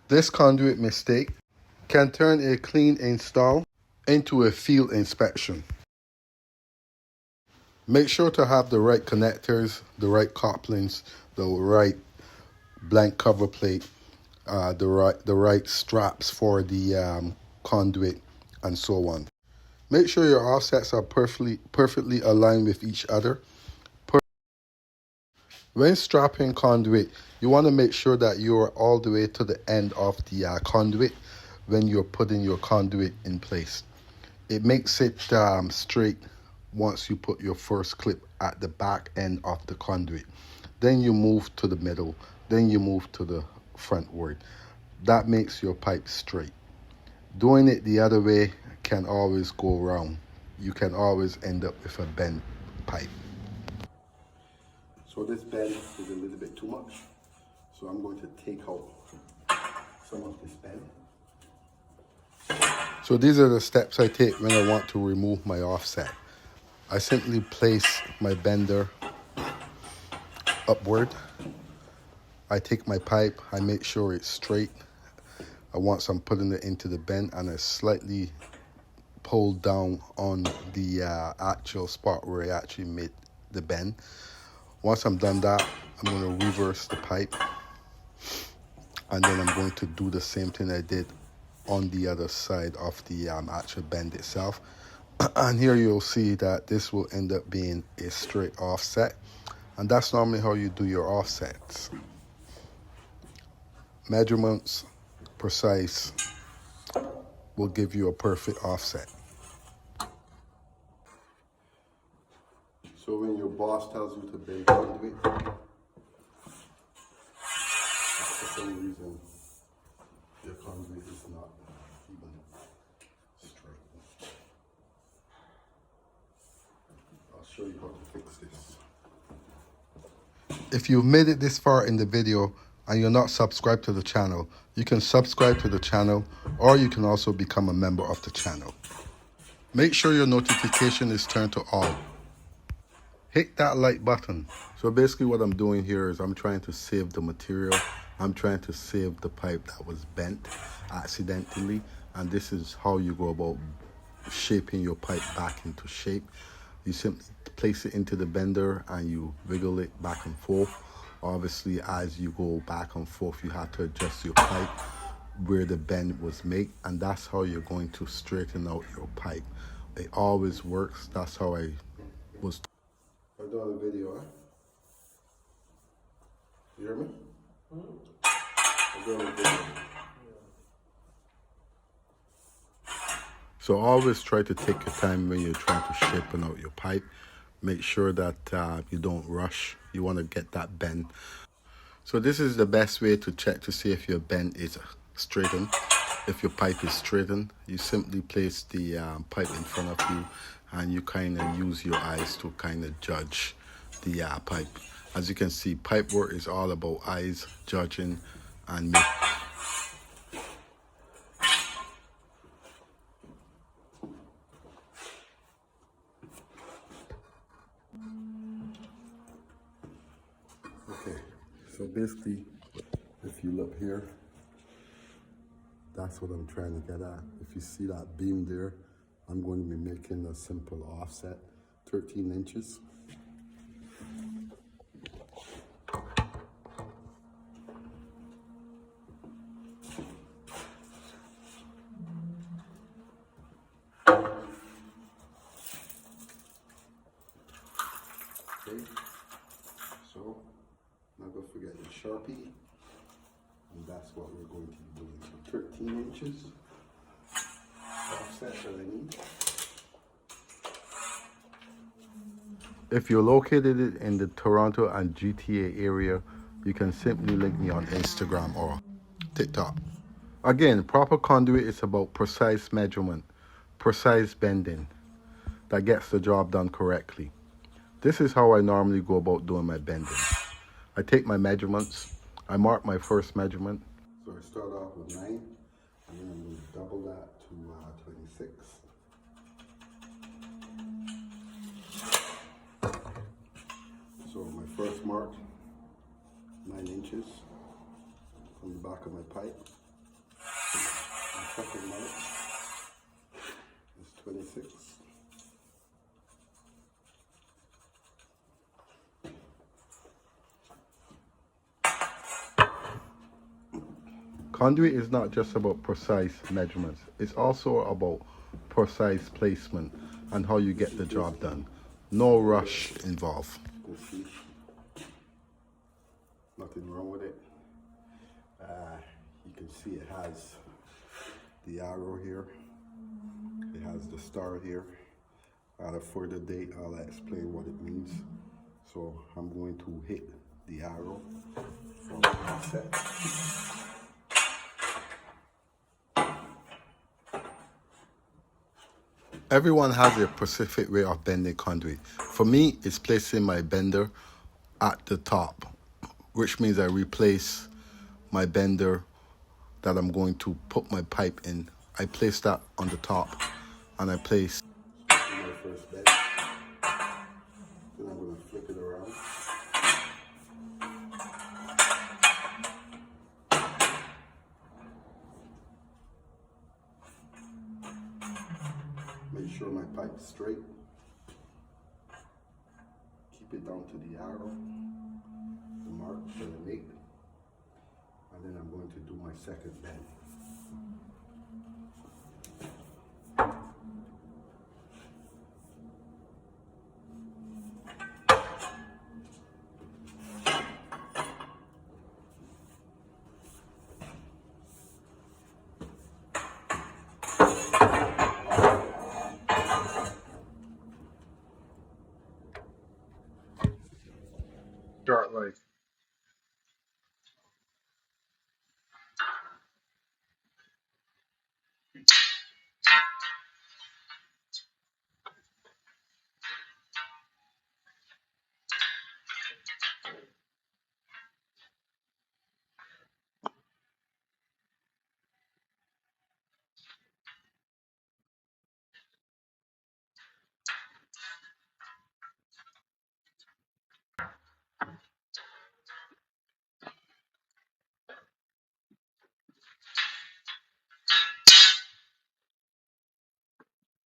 This conduit mistake can turn a clean install into a field inspection. Make sure to have the right connectors, the right couplings, the right blank cover plate, the right straps for the conduit, and so on. Make sure your offsets are perfectly aligned with each other. When strapping conduit, you want to make sure that you're all the way to the end of the conduit when you're putting your conduit in place. It makes it straight once you put your first clip at the back end of the conduit. Then you move to the middle, then you move to the frontward. That makes your pipe straight. Doing it the other way can always go wrong. You can always end up with a bent pipe. So this bend is a little bit too much. So I'm going to take out some of this bend. So these are the steps I take when I want to remove my offset. I simply place my bender upward. I take my pipe, I make sure it's straight. Once I'm putting it into the bend, and I slightly pull down on the actual spot where I actually made the bend. Once I'm done that, I'm going to reverse the pipe, and then I'm going to do the same thing I did on the other side of the actual bend itself. And here you'll see that this will end up being a straight offset, and that's normally how you do your offsets. Measurements, precise, will give you a perfect offset. So when your boss tells you to bend conduit, for some reason your conduit is not even straight. I'll show you how to fix this. If you've made it this far in the video and you're not subscribed to the channel, you can subscribe to the channel, or you can also become a member of the channel. Make sure your notification is turned to all. Hit that like button. So basically what I'm doing here is I'm trying to save the material. I'm trying to save the pipe that was bent accidentally, and this is how you go about shaping your pipe back into shape. You simply place it into the bender and you wiggle it back and forth. Obviously, as you go back and forth, you have to adjust your pipe where the bend was made, and that's how you're going to straighten out your pipe. It always works. That's how I was. I've done a video, huh? You hear me? I've done a video. So always try to take your time when you're trying to shape out your pipe. Make sure that you don't rush. You want to get that bend. So this is the best way to check to see if your bend is straightened. If your pipe is straightened, you simply place the pipe in front of you, and you kind of use your eyes to kind of judge the pipe. As you can see, pipe work is all about eyes, judging, and making. Okay, so basically, if you look here, that's what I'm trying to get at. If you see that beam there, I'm going to be making a simple offset, 13 inches. Okay, so now don't forget your Sharpie, and that's what we're going to be doing. So 13 inches offset that I need. If you're located in the Toronto and GTA area, you can simply link me on Instagram or TikTok. Again, proper conduit is about precise measurement, precise bending that gets the job done correctly. This is how I normally go about doing my bending. I take my measurements, I mark my first measurement. So I start off with 9, and then I'm going to double that to 26. So my first mark, 9 inches from the back of my pipe. second mark is 26. Conduit is not just about precise measurements, it's also about precise placement and how you get the job done. No rush involved. You can see nothing wrong with it. You can see it has the arrow here, it has the star here. At a further date, I'll explain what it means. So I'm going to hit the arrow from the offset. Everyone has a specific way of bending conduit. For me, it's placing my bender at the top, which means I replace my bender that I'm going to put my pipe in. I place that on the top, and I place my first bend. Then I'm going to flip it around. Make sure my pipe is straight. Keep it down to the arrow, the mark that I made. And then I'm going to do my second bend. Start like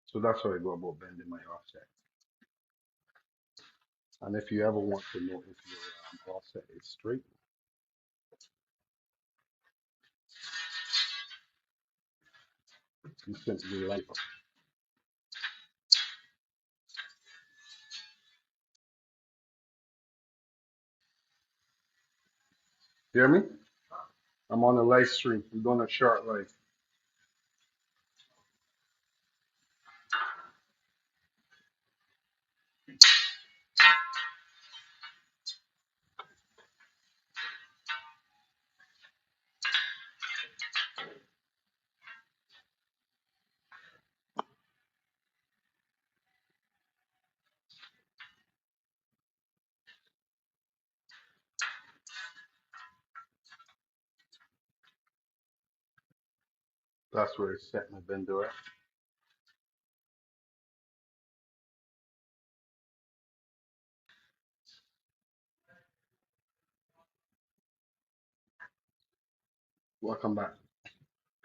so that's how I go about bending my offset. And if you ever want to know if your offset is straight, you simply like hear me? I'm on a live stream. I'm doing a short live. That's where I set my bender at. Welcome back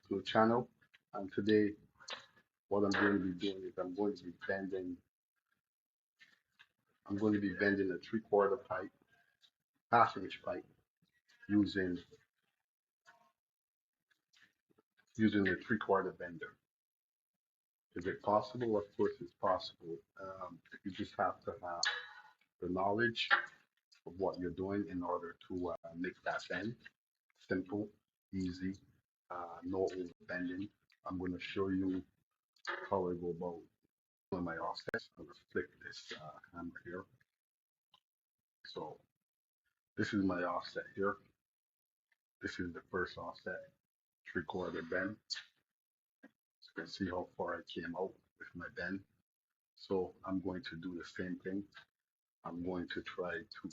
to the channel. And today, what I'm going to be doing is I'm going to be bending a 3/4 pipe, half-inch pipe, using a 3/4 bender. Is it possible? Of course, it's possible. You just have to have the knowledge of what you're doing in order to make that bend. Simple, easy, no over bending. I'm going to show you how I go about doing my offsets. I'm going to flick this hammer here. So this is my offset here. This is the first offset, 3/4 bend. So you can see how far I came out with my bend. So I'm going to do the same thing. I'm going to try to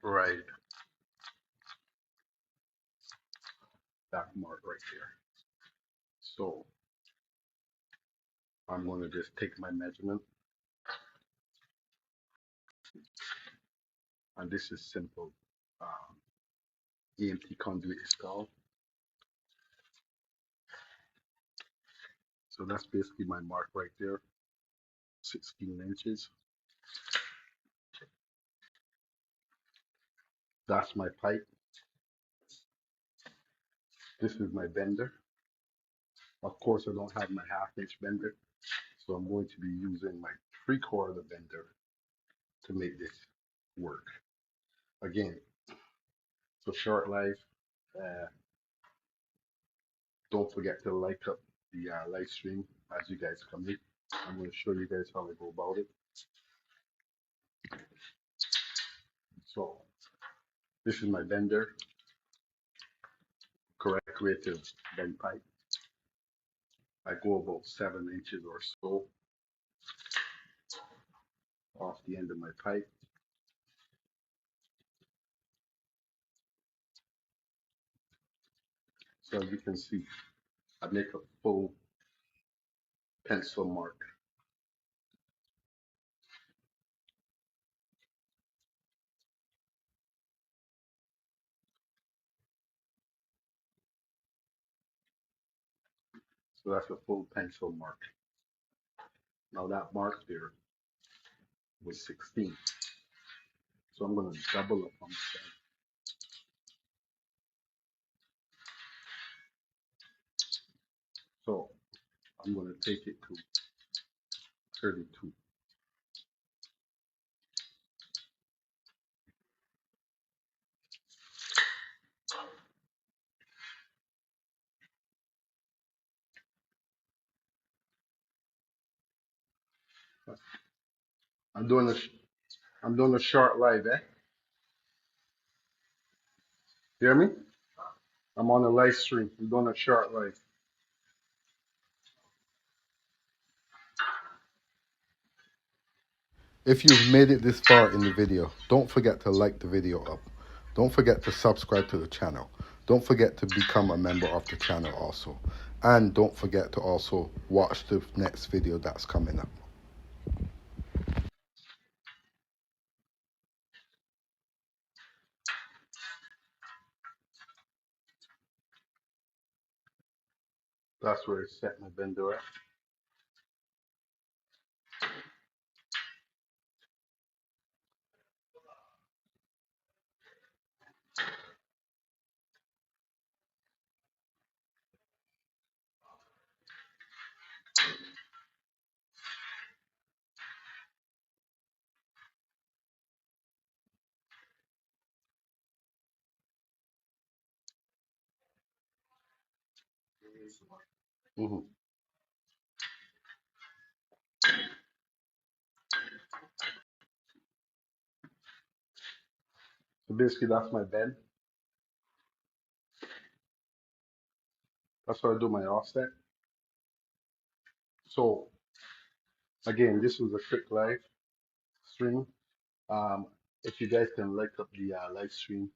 write that mark right here. So I'm going to just take my measurement, and this is simple. EMT conduit is called. So that's basically my mark right there, 16 inches. That's my pipe. This is my bender. Of course, I don't have my 1/2 inch bender, so I'm going to be using my 3/4 bender to make this work. Again, so short life. Uh, don't forget to like up the live stream as you guys come in. I'm going to show you guys how I go about it. So this is my bender, correct way to bend pipe. I go about 7 inches or so off the end of my pipe. So as you can see, I make a full pencil mark. So that's a full pencil mark. Now that mark there was 16. So I'm going to double up on that. So I'm going to take it to 32. I'm doing a short live, eh? Hear me? I'm on a live stream. I'm doing a short live. If you've made it this far in the video, don't forget to like the video up. Don't forget to subscribe to the channel. Don't forget to become a member of the channel also. And don't forget to also watch the next video that's coming up. That's where I set my bender at. Mm-hmm. So basically that's my bend. That's how I do my offset. So again, this was a quick live stream. If you guys can like up the live stream